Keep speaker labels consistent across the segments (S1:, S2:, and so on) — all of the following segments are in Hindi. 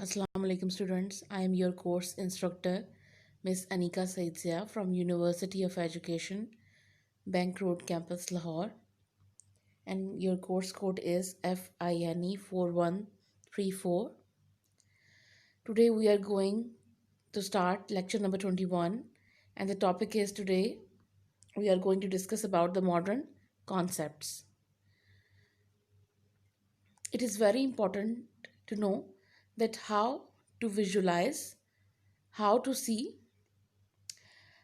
S1: Assalamu alaikum students. I am your course instructor Miss Anika Saidzia from University of Education, Bank Road Campus, Lahore, and your course code is FINE4134. Today we are going to start lecture number 21, and the topic is today we are going to discuss about the modern concepts. It is very important to know that how to visualize, how to see.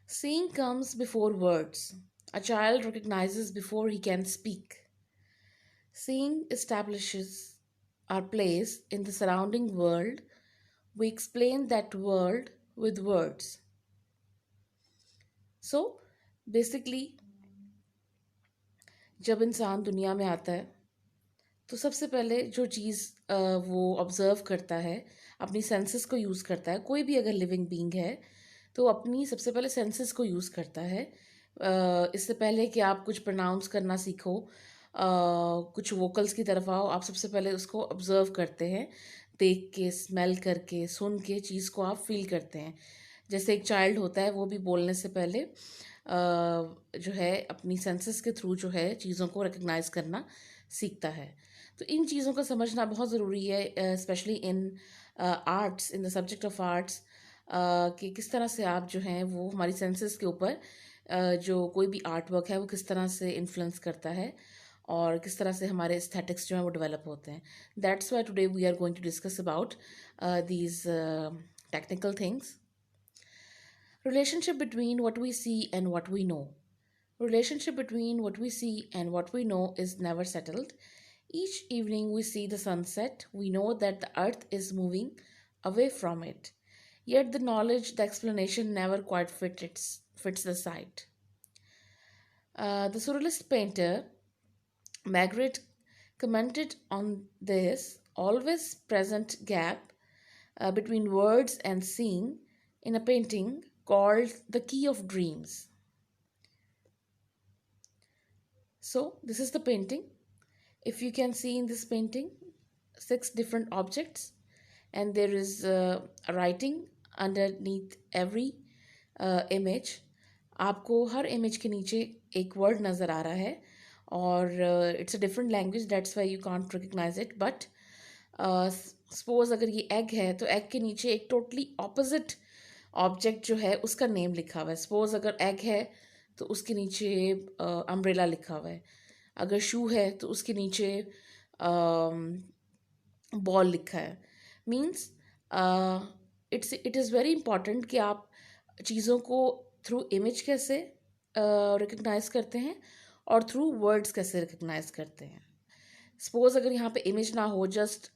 S1: Seeing comes before words. A child recognizes before he can speak. Seeing establishes our place in the surrounding world. We explain that world with words. So, basically, जब इंसान दुनिया में आता है तो सबसे पहले जो चीज़ वो ऑब्ज़र्व करता है, अपनी सेंसेस को यूज़ करता है। कोई भी अगर लिविंग बीइंग है तो अपनी सबसे पहले सेंसेस को यूज़ करता है। इससे पहले कि आप कुछ प्रोनाउंस करना सीखो, कुछ वोकल्स की तरफ आओ, आप सबसे पहले उसको ऑब्ज़र्व करते हैं, देख के, स्मेल करके, सुन के चीज़ को आप फील करते हैं। जैसे एक चाइल्ड होता है, वो भी बोलने से पहले जो है अपनी सेंसेस के थ्रू जो है चीज़ों को रिकग्नाइज करना सीखता है। तो इन चीज़ों को समझना बहुत ज़रूरी है, specially in arts, in the subject of arts, कि किस तरह से आप जो हैं वो हमारी सेंसेस के ऊपर जो कोई भी आर्ट वर्क है वो किस तरह से इन्फ्लुएंस करता है और किस तरह से हमारे एस्थेटिक्स जो हैं वो डेवलप होते हैं। That's why today we are going to discuss about these technical things. Relationship between what we see and what we know. Relationship between what we see and what we know is never settled. Each evening we see the sunset, we know that the earth is moving away from it. Yet the knowledge, the explanation never quite fits the sight. The surrealist painter Magritte commented on this always present gap between words and seeing in a painting called The Key of Dreams. So, this is the painting. If you can see in this painting, 6 different objects, and there is a writing underneath every image. आपको हर इमेज के नीचे एक वर्ड नज़र आ रहा है और it's a different language, that's why you can't recognise it. But suppose अगर ये एग है तो एग के नीचे एक टोटली ऑपोजिट ऑब्जेक्ट जो है उसका नेम लिखा हुआ है। सपोज अगर एग है तो उसके नीचे अम्ब्रेला लिखा हुआ है, अगर शू है तो उसके नीचे बॉल लिखा है। Means it is very important कि आप चीज़ों को थ्रू इमेज कैसे रिकग्नाइज करते हैं और थ्रू वर्ड्स कैसे रिकग्नाइज करते हैं। सपोज अगर यहाँ पे इमेज ना हो, जस्ट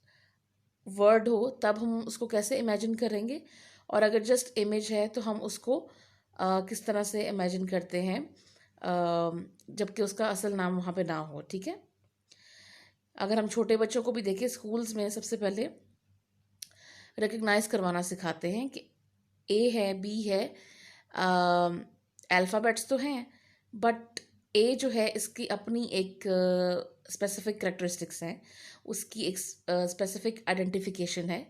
S1: वर्ड हो, तब हम उसको कैसे इमेजिन करेंगे, और अगर जस्ट इमेज है तो हम उसको किस तरह से इमेजिन करते हैं जबकि उसका असल नाम वहाँ पे ना हो। ठीक है, अगर हम छोटे बच्चों को भी देखें, स्कूल्स में सबसे पहले रिकग्नाइज करवाना सिखाते हैं कि ए है, बी है, अल्फ़ाबेट्स तो हैं, बट ए जो है इसकी अपनी एक स्पेसिफिक करेक्टरिस्टिक्स हैं, उसकी एक स्पेसिफिक आइडेंटिफिकेशन है।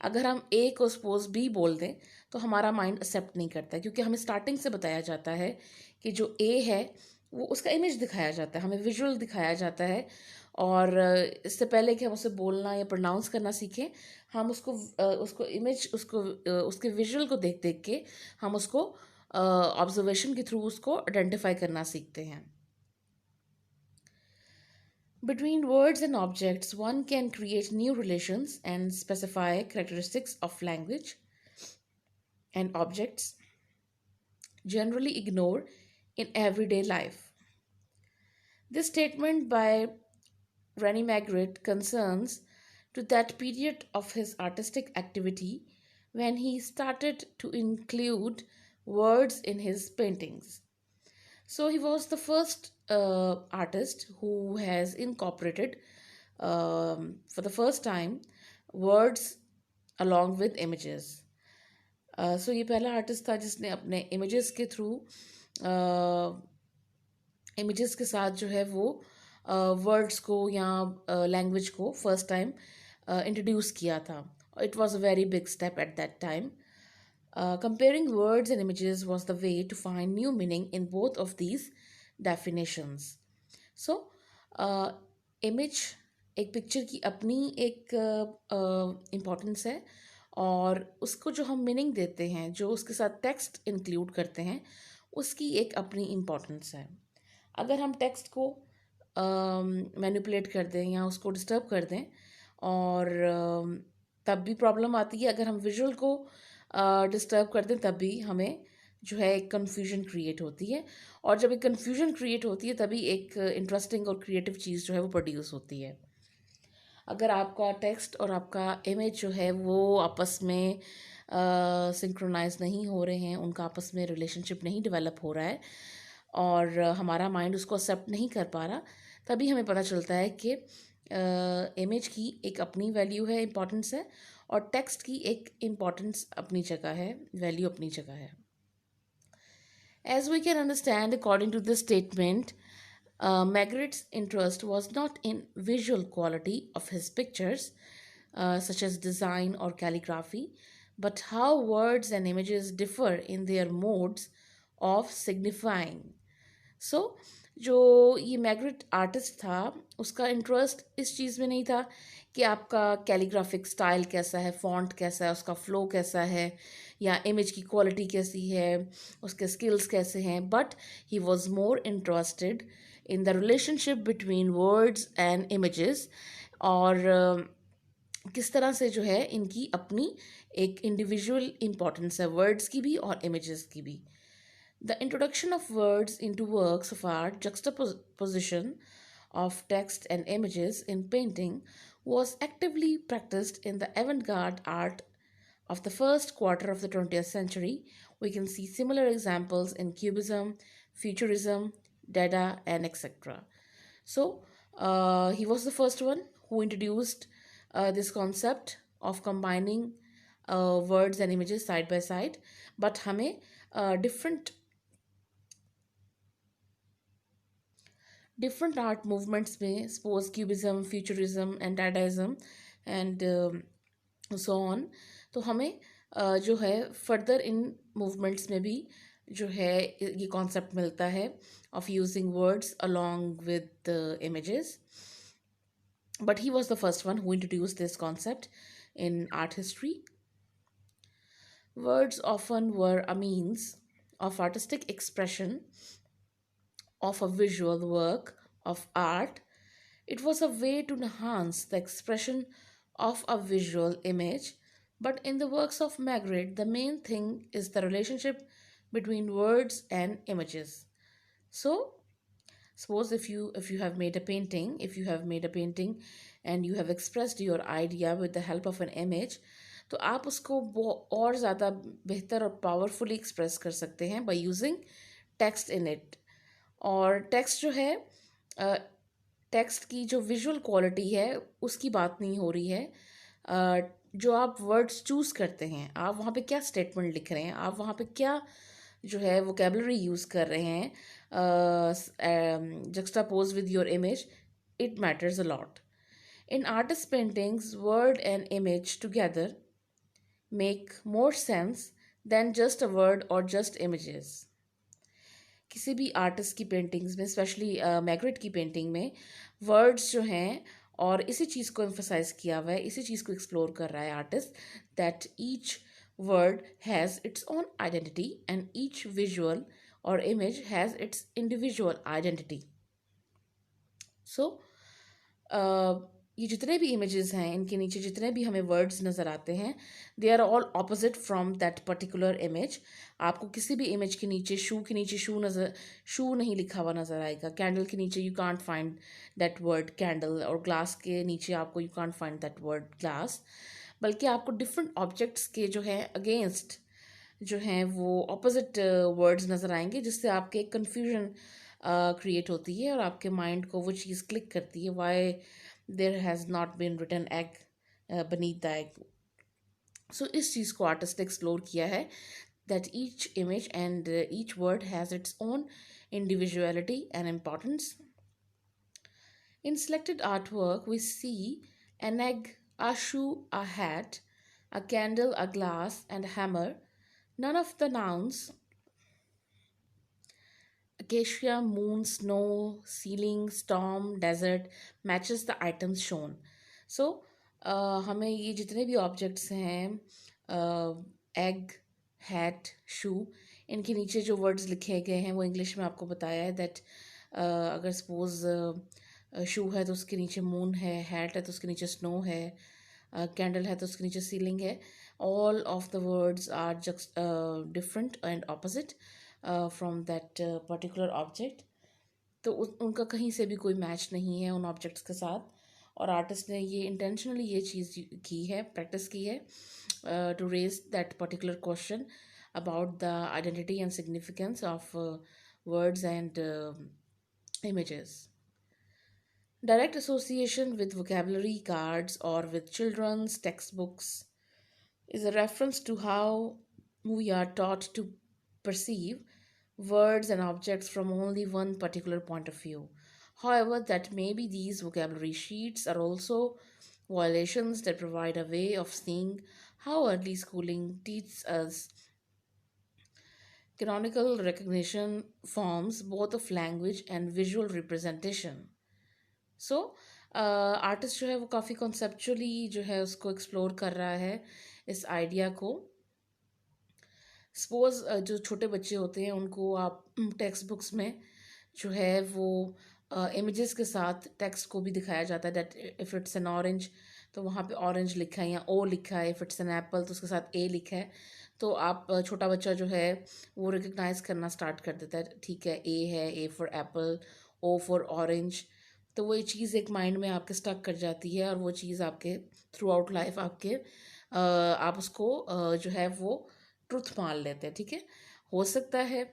S1: अगर हम ए को सपोज बी बोल दें तो हमारा माइंड एक्सेप्ट नहीं करता, क्योंकि हमें स्टार्टिंग से बताया जाता है कि जो ए है वो उसका इमेज दिखाया जाता है, हमें विजुअल दिखाया जाता है। और इससे पहले कि हम उसे बोलना या प्रोनाउंस करना सीखें, हम उसको इमेज, उसके विजुअल को देख देख के हम उसको ऑब्जर्वेशन के थ्रू उसको आइडेंटिफाई करना सीखते हैं। Between words and objects, one can create new relations and specify characteristics of language and objects generally ignored in everyday life. This statement by René Magritte concerns to that period of his artistic activity when he started to include words in his paintings. So he was the first artist who has incorporated for the first time words along with images. So ये पहला आर्टिस्ट था जिसने अपने इमेजेस के थ्रू, इमेजेस के साथ जो है वो वर्ड्स को या लैंग्वेज को फर्स्ट टाइम इंट्रोड्यूस किया था. It was a very big step at that time. Comparing words and images was the way to find new meaning in both of these definitions. So, image एक पिक्चर की अपनी एक इम्पोर्टेंस है, और उसको जो हम मीनिंग देते हैं, जो उसके साथ टेक्स्ट इंक्लूड करते हैं, उसकी एक अपनी इम्पोर्टेंस है. अगर हम टेक्स्ट को मैनिपुलेट कर दें या उसको डिस्टर्ब कर दें, और तब भी प्रॉब्लम आती है. अगर हम विजुअल को डिस्टर्ब कर दें तब भी हमें जो है एक कन्फ्यूजन क्रिएट होती है. और जब एक कन्फ्यूजन क्रिएट होती है तभी एक इंटरेस्टिंग और क्रिएटिव चीज़ जो है वो प्रोड्यूस होती है. अगर आपका टेक्स्ट और आपका इमेज जो है वो आपस में सिंक्रोनाइज नहीं हो रहे हैं, उनका आपस में रिलेशनशिप नहीं डेवलप हो रहा है, और हमारा माइंड उसको एक्सेप्ट नहीं कर पा रहा, तभी हमें पता चलता है कि इमेज की एक अपनी वैल्यू है, इम्पोर्टेंस है, और टेक्स्ट की एक इम्पोर्टेंस अपनी जगह है, वैल्यू अपनी जगह है. As we can understand, according to this statement, Magritte's interest was not in visual quality of his pictures, such as design or calligraphy, but how words and images differ in their modes of signifying. So, जो ये मैग्रिट आर्टिस्ट था, उसका इंटरेस्ट इस चीज़ में नहीं था कि आपका कैलीग्राफिक स्टाइल कैसा है, फॉन्ट कैसा है, उसका फ्लो कैसा है, या इमेज की क्वालिटी कैसी है, उसके स्किल्स कैसे हैं, but he was more interested in the relationship between words and images, और किस तरह से जो है इनकी अपनी एक इंडिविजुअल इम्पोर्टेंस है, वर्ड्स की भी और इमेजेस की भी. The introduction of words into works of art, juxtaposition of text and images in painting, was actively practiced in the avant garde art of the first quarter of the 20th century. We can see similar examples in Cubism, Futurism, Dada, and etc. So, he was the first one who introduced this concept of combining words and images side by side. But हमें different art movements में, suppose cubism, futurism and dadaism and so on, तो हमें जो है फर्दर इन मूवमेंट्स में भी जो है ये कॉन्सेप्ट मिलता है of using words along with images. But he was the first one who introduced this concept in art history. Words often were a means of artistic expression of a visual work of art. It was a way to enhance the expression of a visual image. But in the works of Magritte, the main thing is the relationship between words and images. So, suppose if you have made a painting, and you have expressed your idea with the help of an image, तो आप उसको और ज़्यादा बेहतर और पावरफुली एक्सप्रेस कर सकते हैं by using text in it. और टेक्स्ट जो है, टेक्स्ट की जो विजुअल क्वालिटी है उसकी बात नहीं हो रही है. जो आप वर्ड्स चूज़ करते हैं, आप वहाँ पे क्या स्टेटमेंट लिख रहे हैं, आप वहाँ पे क्या जो है वोकेबलरी यूज़ कर रहे हैं, juxtaposed with your image, it matters a lot. In artist paintings, word and image together make more sense than just a word or just images. किसी भी आर्टिस्ट की पेंटिंग्स में, स्पेशली मैग्रिट की पेंटिंग में, वर्ड्स जो हैं, और इसी चीज़ को एम्फोसाइज किया हुआ है, इसी चीज़ को एक्सप्लोर कर रहा है artist, that each word has its own identity and each visual और image has its individual identity. So ये जितने भी इमेजेस हैं, इनके नीचे जितने भी हमें वर्ड्स नज़र आते हैं, they are all opposite from that particular image. आपको किसी भी इमेज के नीचे शू नहीं लिखा हुआ नज़र आएगा. कैंडल के नीचे you can't find that word candle, और ग्लास के नीचे आपको you can't find that word glass. बल्कि आपको डिफरेंट ऑब्जेक्ट्स के जो है अगेंस्ट जो हैं वो ऑपोजिट वर्ड्स नज़र आएंगे, जिससे आपके एक कन्फ्यूजन क्रिएट होती है और आपके माइंड को वो चीज़ क्लिक करती है, Y there has not been written egg beneath the egg. So इस चीज़ को आर्टिस्ट ने एक्सप्लोर किया है, that each image and each word has its own individuality and importance. In selected artwork, we see an egg a shoe, a hat, a candle, a glass, and a hammer. None of the nouns acacia, moon, snow, ceiling, storm, desert matches the items shown. So हमें ये जितने भी ऑब्जेक्ट्स हैं एग, हैट, शू, इनके नीचे जो वर्ड्स लिखे गए हैं वो इंग्लिश में आपको बताया है दैट अगर सपोज शू है तो उसके नीचे मून है, हैट है तो उसके नीचे स्नो है, कैंडल है तो उसके नीचे सीलिंग है. All of the words are just different and opposite from that particular object. तो उनका कहीं से भी कोई मैच नहीं है उन ऑब्जेक्ट्स के साथ. और आर्टिस्ट ने ये इंटेंशनली ये चीज़ की है, प्रैक्टिस की है to raise that particular question about the identity and significance of words and images. Direct association with vocabulary cards or with children's textbooks is a reference to how we are taught to perceive words and objects from only one particular point of view. However, that maybe these vocabulary sheets are also violations that provide a way of seeing how early schooling teaches us canonical recognition forms both of language and visual representation. So artist जो है वो काफ़ी कॉन्सेप्चुअली जो है उसको एक्सप्लोर कर रहा है इस आइडिया को. सपोज जो छोटे बच्चे होते हैं उनको आप टेक्स्ट बुक्स में जो है वो इमेजेस के साथ टेक्स्ट को भी दिखाया जाता है that if it's an orange तो वहाँ पे ऑरेंज लिखा है या ओ लिखा है, इफ़ इट्स एन एप्पल तो उसके साथ ए लिखा है. तो आप छोटा बच्चा जो है वो रिकग्नाइज करना स्टार्ट कर देता है, ठीक है A for apple, O for orange. तो वो ये चीज़ एक माइंड में आपके स्टक कर जाती है और वो चीज़ आपके थ्रू आउट लाइफ आपके आप उसको जो है वो ट्रुथ मान लेते हैं. ठीक है, हो सकता है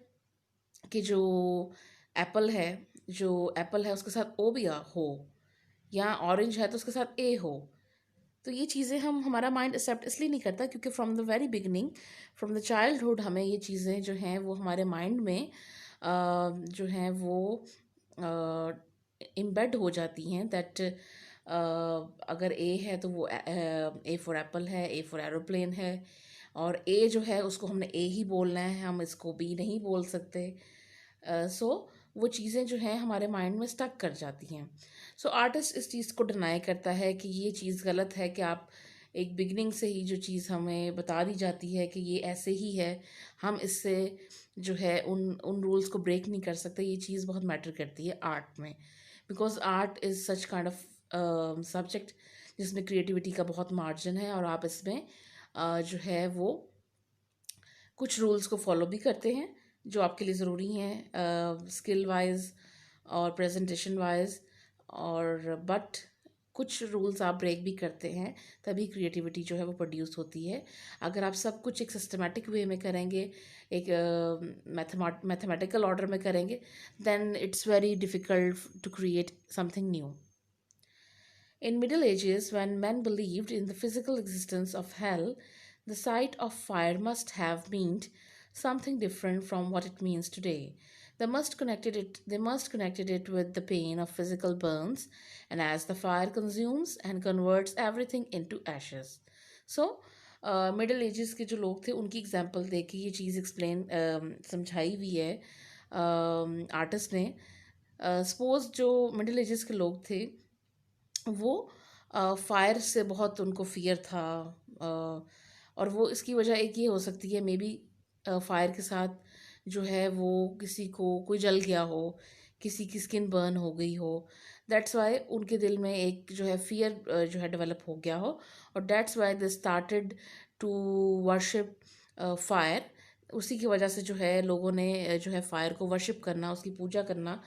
S1: कि एप्पल है जो एप्पल है उसके साथ ओ भी हो, या ऑरेंज है तो उसके साथ ए हो. तो ये चीज़ें हमारा माइंड एक्सेप्ट इसलिए नहीं करता क्योंकि from the very beginning, from the childhood हमें ये चीज़ें जो हैं वो हमारे माइंड में जो हैं वो इम्बेड हो जाती हैं दैट अगर ए है तो वो ए फॉर एप्पल है, ए फॉर एरोप्लेन है, और ए जो है उसको हमने ए ही बोलना है, हम इसको बी नहीं बोल सकते. सो वो चीज़ें जो हैं हमारे माइंड में स्टक कर जाती हैं. सो आर्टिस्ट इस चीज़ को डिनाई करता है कि ये चीज़ गलत है कि आप एक बिगनिंग से ही जो चीज़ हमें बता दी जाती है कि ये ऐसे ही है, हम इससे जो है उन उन रूल्स को ब्रेक नहीं कर सकते. ये चीज़ बहुत मैटर करती है आर्ट में, because art is such kind of subject जिसमें क्रिएटिविटी का बहुत मार्जिन है और आप इसमें जो है वो कुछ रूल्स को फॉलो भी करते हैं जो आपके लिए ज़रूरी हैं स्किल वाइज और प्रेजेंटेशन वाइज, और बट कुछ रूल्स आप ब्रेक भी करते हैं तभी क्रिएटिविटी जो है वो प्रोड्यूस होती है. अगर आप सब कुछ एक सिस्टमेटिक वे में करेंगे, एक मैथमेटिकल ऑर्डर में करेंगे, then it's very difficult to create something new. In Middle Ages, when men believed in the physical existence of hell, the sight of fire must have meant something different from what it means today. They must connected it with the pain of physical burns, and as the fire consumes and converts everything into ashes. So, middle ages के जो लोग थे उनकी एग्जाम्पल दे के ये चीज़ एक्सप्लेन समझाई हुई है आर्टिस्ट ने. सपोज जो मिडिल एजेस के लोग थे वो फायर से बहुत उनको फियर था, और वो इसकी वजह एक ये हो सकती है मे बी फायर के साथ जो है वो किसी को कोई जल गया हो, किसी की स्किन बर्न हो गई हो, दैट्स वाई उनके दिल में एक जो है फियर जो है डेवलप हो गया हो, और that's why they started to worship fire. उसी की वजह से जो है लोगों ने जो है फायर को वर्शिप करना, उसकी पूजा करना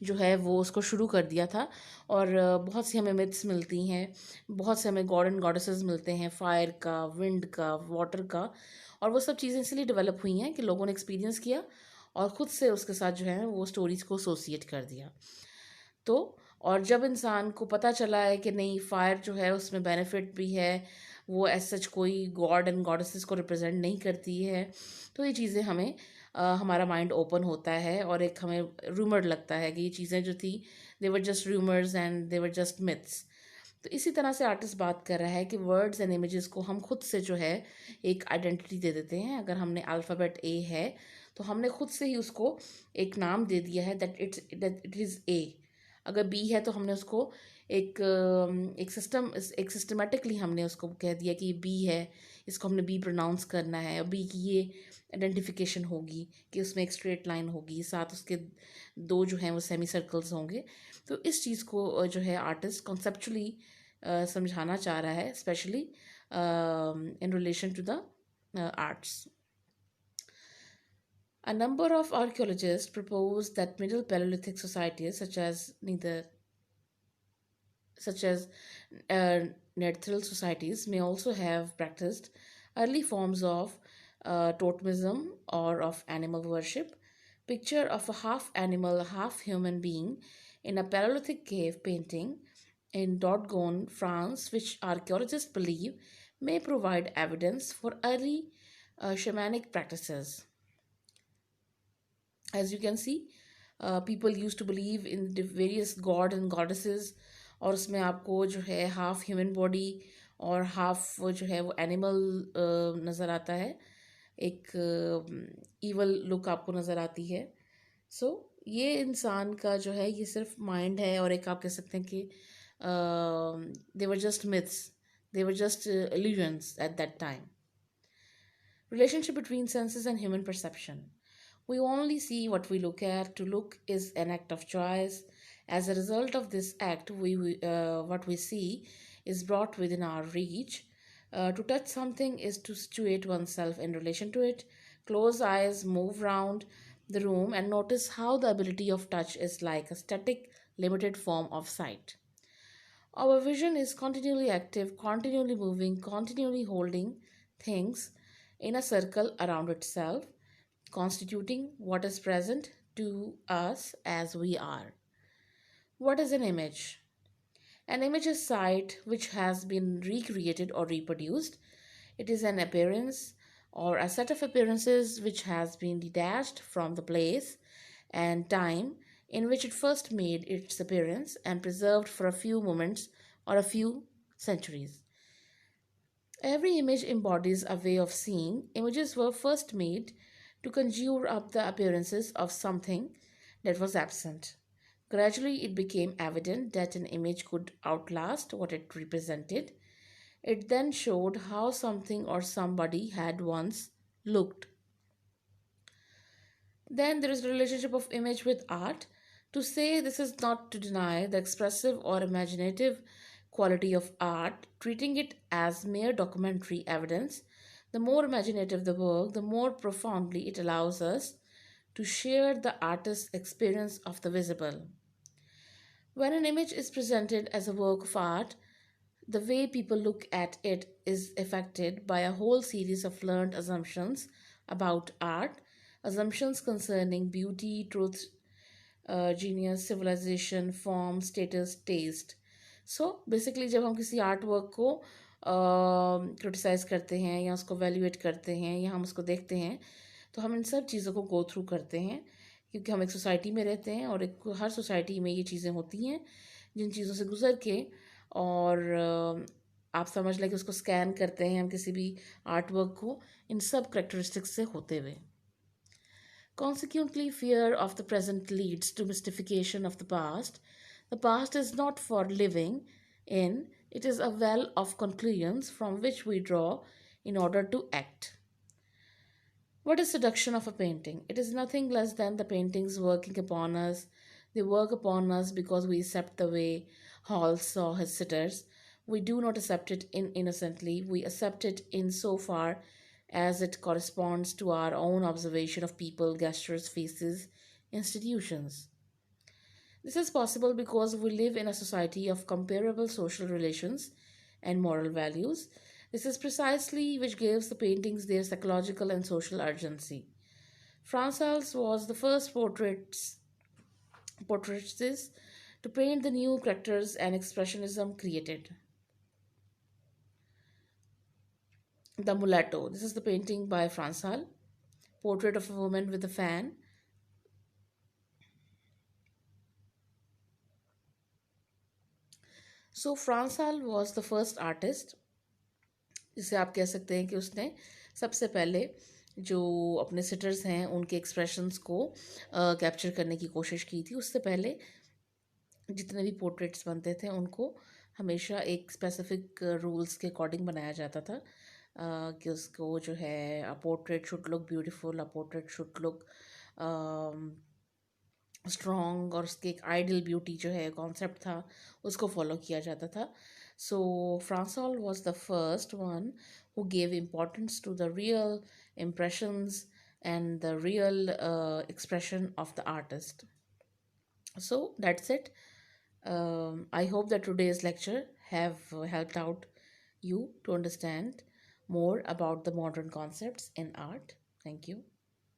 S1: जो है वो उसको शुरू कर दिया था. और बहुत सी हमें मिथ्स मिलती हैं, बहुत से हमें गॉड एंड गॉडेसेस मिलते हैं, फायर का, विंड का, वाटर का, और वो सब चीज़ें इसलिए डेवलप हुई हैं कि लोगों ने एक्सपीरियंस किया और ख़ुद से उसके साथ जो है वो स्टोरीज़ को एसोसिएट कर दिया. तो और जब इंसान को पता चला है कि नहीं फायर जो है उसमें बेनिफिट भी है, वो एज सच कोई गॉड एंड गॉडेसेस को रिप्रेजेंट नहीं करती है, तो ये चीज़ें हमें हमारा माइंड ओपन होता है और एक हमें रूमर लगता है कि ये चीज़ें जो थी they were just rumours and they were just myths. तो इसी तरह से आर्टिस्ट बात कर रहा है कि वर्ड्स एंड इमेजेस को हम खुद से जो है एक आइडेंटिटी दे देते हैं। अगर हमने अल्फ़ाबेट ए है तो हमने खुद से ही उसको एक नाम दे दिया है, दैट इट इज़ ए। अगर बी है तो हमने उसको एक सिस्टमेटिकली हमने उसको कह दिया कि ये बी है, इसको हमने बी प्रोनाउंस करना है, और बी की ये आइडेंटिफिकेशन होगी कि उसमें एक स्ट्रेट लाइन होगी, साथ उसके दो जो हैं वो सेमी सर्कल्स होंगे। तो इस चीज़ को जो है आर्टिस्ट कॉन्सेप्चुअली समझाना चाह रहा है, specially in relation to the arts. A number of archaeologists propose that Middle Paleolithic societies, such as uh, Neanderthal societies, may also have practiced early forms of totemism or of animal worship. Picture of a half animal, half human being in a Paleolithic cave painting in Dordogne, France, which archaeologists believe may provide evidence for early shamanic practices. As you can see, people used to believe in the various god and goddesses, और उसमें आपको जो है हाफ ह्यूमन बॉडी और हाफ जो है वो एनिमल नज़र आता है, एक ईवल लुक आपको नज़र आती है. सो ये इंसान का जो है ये सिर्फ माइंड है, और एक आप कह सकते हैं कि they were just myths, they were just illusions at that time. Relationship between senses and human perception. We only see what we look at. To look is an act of choice. As a result of this act, what we see is brought within our reach. To touch something is to situate oneself in relation to it. Close eyes, move round the room, and notice how the ability of touch is like a static, limited form of sight. Our vision is continually active, continually moving, continually holding things in a circle around itself, constituting what is present to us as we are. What is an image? An image is sight which has been recreated or reproduced. It is an appearance or a set of appearances which has been detached from the place and time in which it first made its appearance and preserved for a few moments or a few centuries. Every image embodies a way of seeing. Images were first made to conjure up the appearances of something that was absent. Gradually, it became evident that an image could outlast what it represented. It then showed how something or somebody had once looked. Then there is the relationship of image with art. To say this is not to deny the expressive or imaginative quality of art, treating it as mere documentary evidence. The more imaginative the work, the more profoundly it allows us to share the artist's experience of the visible. When an image is presented as a work of art, the way people look at it is affected by a whole series of learned assumptions about art, assumptions concerning beauty, truth, genius, civilization, form, status, taste. So basically जब हम किसी आर्ट वर्क को क्रिटिसाइज़ करते हैं या उसको वैल्यूएट करते हैं या हम उसको देखते हैं, तो हम इन सब चीज़ों को गो थ्रू करते हैं, क्योंकि हम एक सोसाइटी में रहते हैं और एक हर सोसाइटी में ये चीज़ें होती हैं जिन चीज़ों से गुजर के, और आप समझ लें कि उसको स्कैन करते हैं हम किसी भी आर्ट वर्क को इन सब करेक्टरिस्टिक्स से होते हुए. Consequently, fear of the present leads to mystification of the past. The past is not for living in, it is a well of conclusions from which we draw in order to act. What is seduction of a painting? It is nothing less than the paintings working upon us. They work upon us because we accept the way Hall saw his sitters. We do not accept it innocently. We accept it in so far as it corresponds to our own observation of people, gestures, faces, institutions. This is possible because we live in a society of comparable social relations and moral values. This is precisely which gives the paintings their psychological and social urgency. Franz Hals was the first portraitist to paint the new characters and expressionism created. The Mulatto. This is the painting by Franz Hals. Portrait of a woman with a fan. So Frans Hals was the first artist, जिसे आप कह सकते हैं कि उसने सबसे पहले जो अपने सिटर्स हैं उनके एक्सप्रेशंस को कैप्चर करने की कोशिश की थी। उससे पहले जितने भी पोर्ट्रेट्स बनते थे उनको हमेशा एक स्पेसिफिक रूल्स के अकॉर्डिंग बनाया जाता था, कि उसको जो है a portrait should look beautiful, a portrait should look strong, और उसके एक आइडल ब्यूटी जो है कॉन्सेप्ट था उसको फॉलो किया जाता था। So Frans Hals was the first one who gave importance to the real impressions and the real expression of the artist. So that's it. I hope that today's lecture have helped out you to understand more about the modern concepts in art. Thank you.